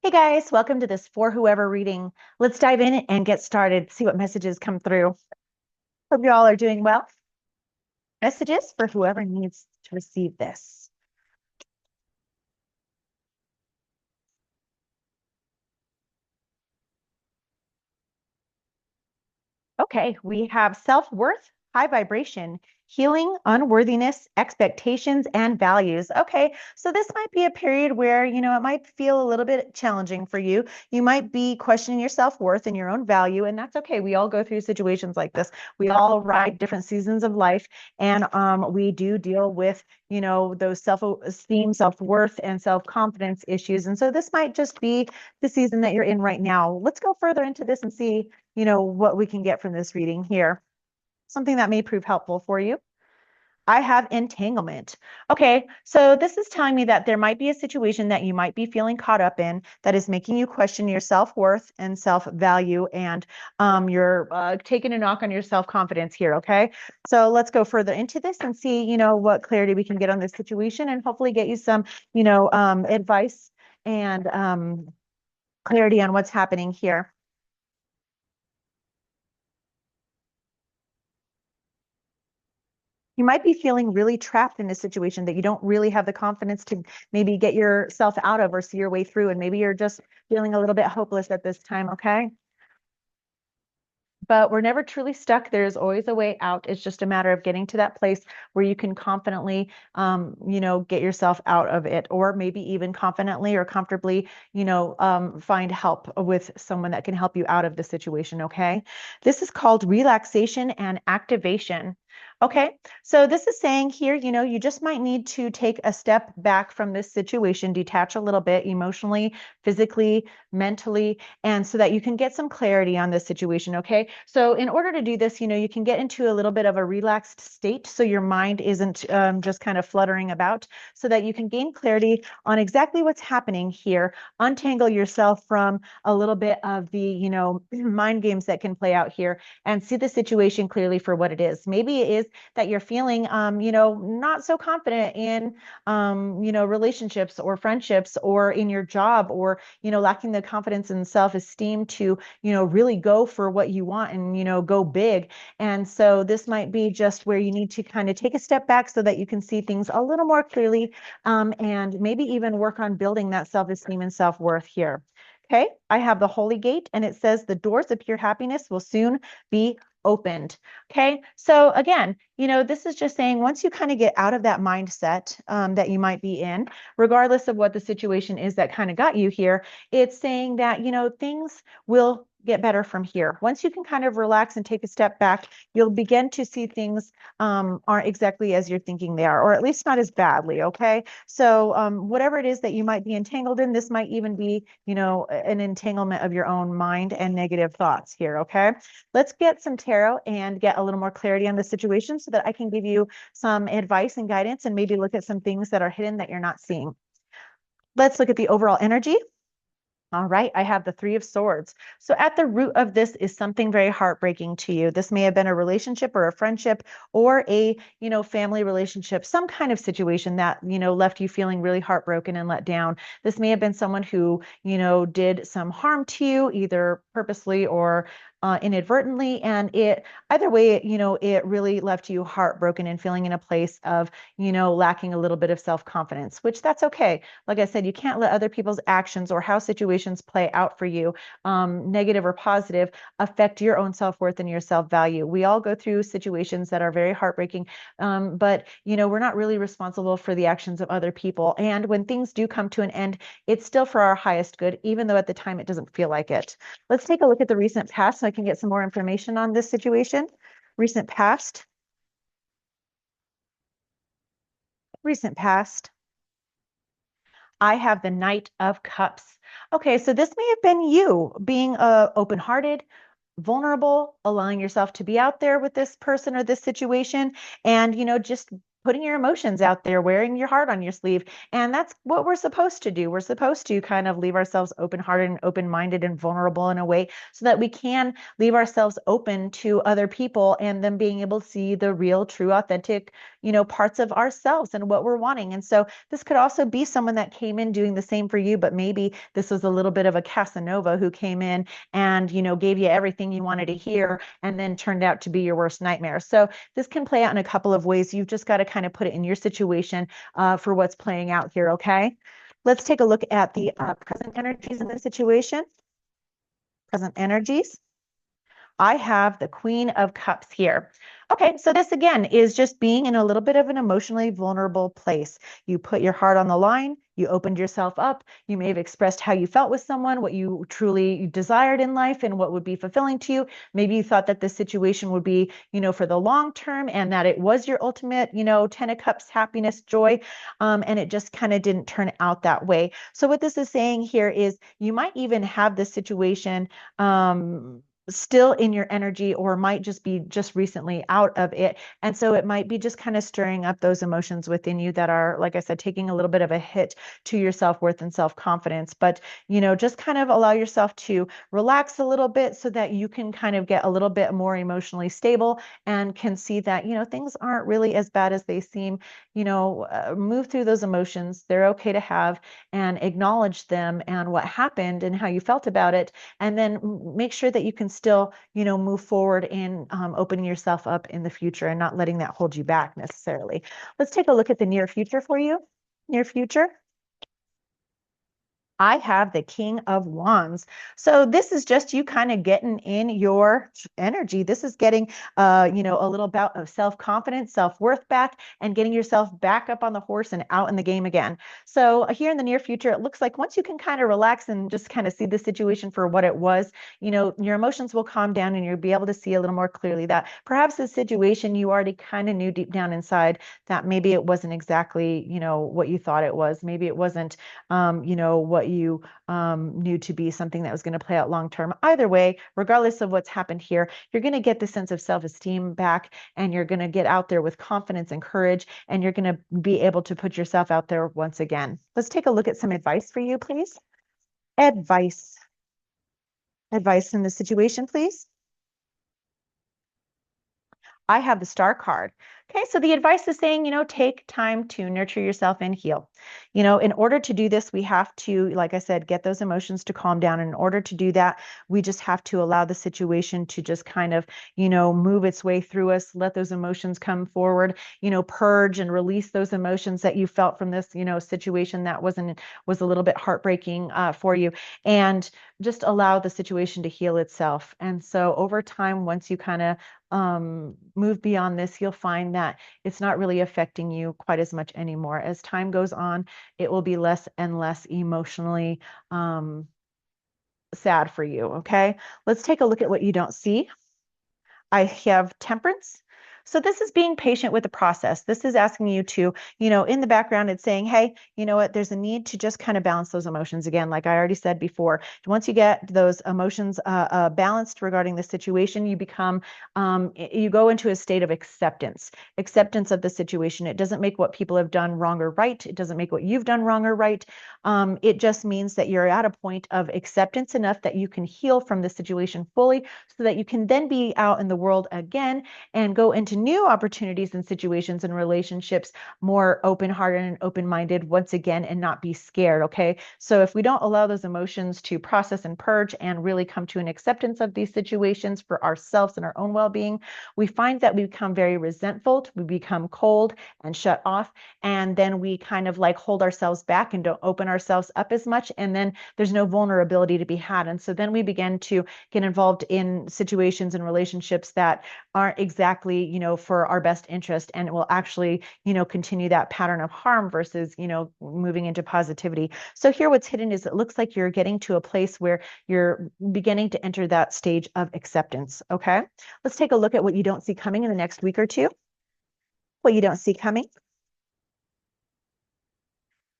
Hey guys, welcome to this For Whoever reading. Let's dive in and get started, see what messages come through. Hope you all are doing well. Messages for whoever needs to receive this. Okay, we have self-worth, high vibration, healing, unworthiness, expectations, and values. Okay, so this might be a period where, it might feel a little bit challenging for you. You might be questioning your self-worth and your own value, and that's okay. We all go through situations like this. We all ride different seasons of life, and we do deal with, those self-esteem, self-worth, and self-confidence issues. And so this might just be the season that you're in right now. Let's go further into this and see what we can get from this reading here. Something that may prove helpful for you. I have entanglement. Okay, so this is telling me that there might be a situation that you might be feeling caught up in that is making you question your self-worth and self-value, and you're taking a knock on your self-confidence here, okay? So let's go further into this and see, what clarity we can get on this situation and hopefully get you some, advice and clarity on what's happening here. You might be feeling really trapped in a situation that you don't really have the confidence to maybe get yourself out of or see your way through. And maybe you're just feeling a little bit hopeless at this time, okay? But we're never truly stuck. There's always a way out. It's just a matter of getting to that place where you can confidently, get yourself out of it, or maybe even confidently or comfortably, find help with someone that can help you out of the situation. Okay. This is called relaxation and activation. Okay, so this is saying here, you just might need to take a step back from this situation, detach a little bit emotionally, physically, mentally, and so that you can get some clarity on this situation. Okay, so in order to do this, you can get into a little bit of a relaxed state so your mind isn't just kind of fluttering about, so that you can gain clarity on exactly what's happening here, untangle yourself from a little bit of the, mind games that can play out here, and see the situation clearly for what it is. Maybe it is that you're feeling, not so confident in, relationships or friendships or in your job, or, lacking the confidence and self-esteem to, really go for what you want and, go big. And so this might be just where you need to kind of take a step back so that you can see things a little more clearly, and maybe even work on building that self-esteem and self-worth here. Okay, I have the Holy Gate, and it says the doors of pure happiness will soon be opened. Okay, so again, this is just saying once you kind of get out of that mindset that you might be in, regardless of what the situation is that kind of got you here, it's saying that, things will get better from here. Once you can kind of relax and take a step back, you'll begin to see things aren't exactly as you're thinking they are, or at least not as badly. Okay, so whatever it is that you might be entangled in, this might even be, an entanglement of your own mind and negative thoughts here. Okay, let's get some tarot and get a little more clarity on the situation so that I can give you some advice and guidance and maybe look at some things that are hidden that you're not seeing. Let's look at the overall energy. All right, I have the Three of Swords. So at the root of this is something very heartbreaking to you. This may have been a relationship or a friendship or a, family relationship, some kind of situation that, left you feeling really heartbroken and let down. This may have been someone who, did some harm to you, either purposely or inadvertently. And either way, it really left you heartbroken and feeling in a place of, lacking a little bit of self-confidence, which that's okay. Like I said, you can't let other people's actions or how situations play out for you, negative or positive, affect your own self-worth and your self-value. We all go through situations that are very heartbreaking, but we're not really responsible for the actions of other people. And when things do come to an end, it's still for our highest good, even though at the time it doesn't feel like it. Let's take a look at the recent past so I can get some more information on this situation. Recent past. Recent past. I have the Knight of Cups. Okay, so this may have been you being open-hearted, vulnerable, allowing yourself to be out there with this person or this situation, and just putting your emotions out there, wearing your heart on your sleeve. And that's what we're supposed to do. We're supposed to kind of leave ourselves open hearted and open minded and vulnerable in a way so that we can leave ourselves open to other people and them being able to see the real, true, authentic, parts of ourselves and what we're wanting. And so this could also be someone that came in doing the same for you, but maybe this was a little bit of a Casanova who came in and, gave you everything you wanted to hear and then turned out to be your worst nightmare. So this can play out in a couple of ways. You've just got to kind of put it in your situation for what's playing out here, okay? Let's take a look at the present energies in the situation. Present energies. I have the Queen of Cups here. Okay, so this again is just being in a little bit of an emotionally vulnerable place. You put your heart on the line, you opened yourself up, you may have expressed how you felt with someone, what you truly desired in life, and what would be fulfilling to you. Maybe you thought that this situation would be, for the long term and that it was your ultimate, Ten of Cups, happiness, joy, and it just kind of didn't turn out that way. So, what this is saying here is you might even have this situation. Still in your energy or might just be just recently out of it. And so it might be just kind of stirring up those emotions within you that are, like I said, taking a little bit of a hit to your self-worth and self-confidence. But, just kind of allow yourself to relax a little bit so that you can kind of get a little bit more emotionally stable and can see that, things aren't really as bad as they seem. Move through those emotions. They're okay to have and acknowledge them and what happened and how you felt about it, and then make sure that you can still, move forward in opening yourself up in the future and not letting that hold you back necessarily. Let's take a look at the near future for you. Near future. I have the King of Wands. So this is just you kind of getting in your energy. This is getting, a little bout of self-confidence, self-worth back, and getting yourself back up on the horse and out in the game again. So here in the near future, it looks like once you can kind of relax and just kind of see the situation for what it was, your emotions will calm down and you'll be able to see a little more clearly that perhaps the situation you already kind of knew deep down inside that maybe it wasn't exactly, what you thought it was. Maybe it wasn't what you knew to be something that was going to play out long term. Either way, regardless of what's happened here, you're going to get the sense of self-esteem back and you're going to get out there with confidence and courage and you're going to be able to put yourself out there once again. Let's take a look at some advice for you, please. Advice. Advice in the situation, please. I have the Star card. Okay, so the advice is saying, take time to nurture yourself and heal. In order to do this, we have to, like I said, get those emotions to calm down. And in order to do that, we just have to allow the situation to just kind of, move its way through us, let those emotions come forward, purge and release those emotions that you felt from this, situation that was a little bit heartbreaking for you. And just allow the situation to heal itself. And so over time, once you kind of move beyond this, you'll find that it's not really affecting you quite as much anymore. As time goes on, it will be less and less emotionally sad for you. Okay, let's take a look at what you don't see. I have temperance. So this is being patient with the process. This is asking you to, in the background, it's saying, hey, you know what, there's a need to just kind of balance those emotions again. Like I already said before, once you get those emotions balanced regarding the situation, you go into a state of acceptance of the situation. It doesn't make what people have done wrong or right. It doesn't make what you've done wrong or right. It just means that you're at a point of acceptance enough that you can heal from the situation fully so that you can then be out in the world again and go into new opportunities and situations and relationships more open-hearted and open-minded once again and not be scared. Okay, so if we don't allow those emotions to process and purge and really come to an acceptance of these situations for ourselves and our own well-being, we find that we become very resentful, we become cold and shut off, and then we kind of like hold ourselves back and don't open ourselves up as much, and then there's no vulnerability to be had. And so then we begin to get involved in situations and relationships that aren't exactly, for our best interest, and it will actually, continue that pattern of harm versus, moving into positivity. So here what's hidden is it looks like you're getting to a place where you're beginning to enter that stage of acceptance. Okay, let's take a look at what you don't see coming in the next week or two. What you don't see coming.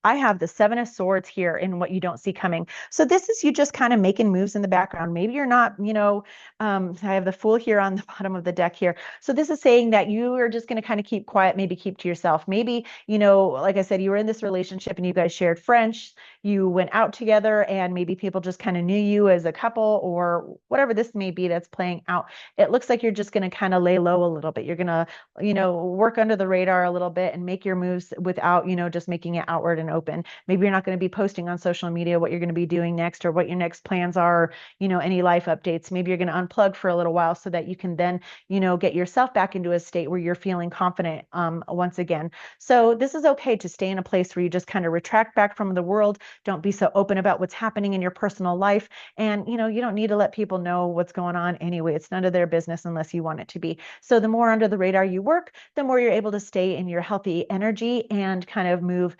I have the Seven of Swords here in what you don't see coming. So this is you just kind of making moves in the background. Maybe you're not, I have the Fool here on the bottom of the deck here. So this is saying that you are just going to kind of keep quiet, maybe keep to yourself. Maybe, like I said, you were in this relationship and you guys shared French, you went out together, and maybe people just kind of knew you as a couple or whatever this may be that's playing out. It looks like you're just going to kind of lay low a little bit. You're going to work under the radar a little bit and make your moves without, just making it outward and open. Maybe you're not going to be posting on social media what you're going to be doing next or what your next plans are, or, any life updates. Maybe you're going to unplug for a little while so that you can then, get yourself back into a state where you're feeling confident once again. So this is okay to stay in a place where you just kind of retract back from the world. Don't be so open about what's happening in your personal life. And, you don't need to let people know what's going on anyway. It's none of their business unless you want it to be. So the more under the radar you work, the more you're able to stay in your healthy energy and kind of move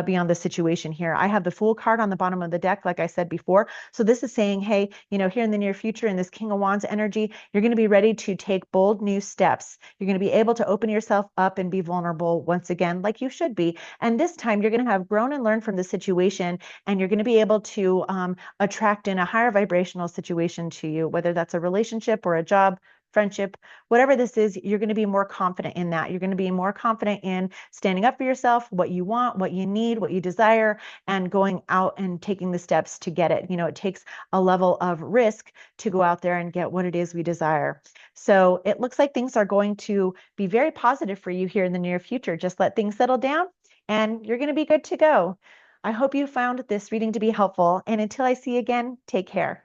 beyond the situation here. I have the Fool card on the bottom of the deck, like I said before. So this is saying, hey, here in the near future, in this King of Wands energy, you're going to be ready to take bold new steps. You're going to be able to open yourself up and be vulnerable once again, like you should be. And this time you're going to have grown and learned from the situation, and you're going to be able to attract in a higher vibrational situation to you, whether that's a relationship or a job, friendship, whatever this is, you're going to be more confident in that. You're going to be more confident in standing up for yourself, what you want, what you need, what you desire, and going out and taking the steps to get it. It takes a level of risk to go out there and get what it is we desire. So it looks like things are going to be very positive for you here in the near future. Just let things settle down and you're going to be good to go. I hope you found this reading to be helpful. And until I see you again, take care.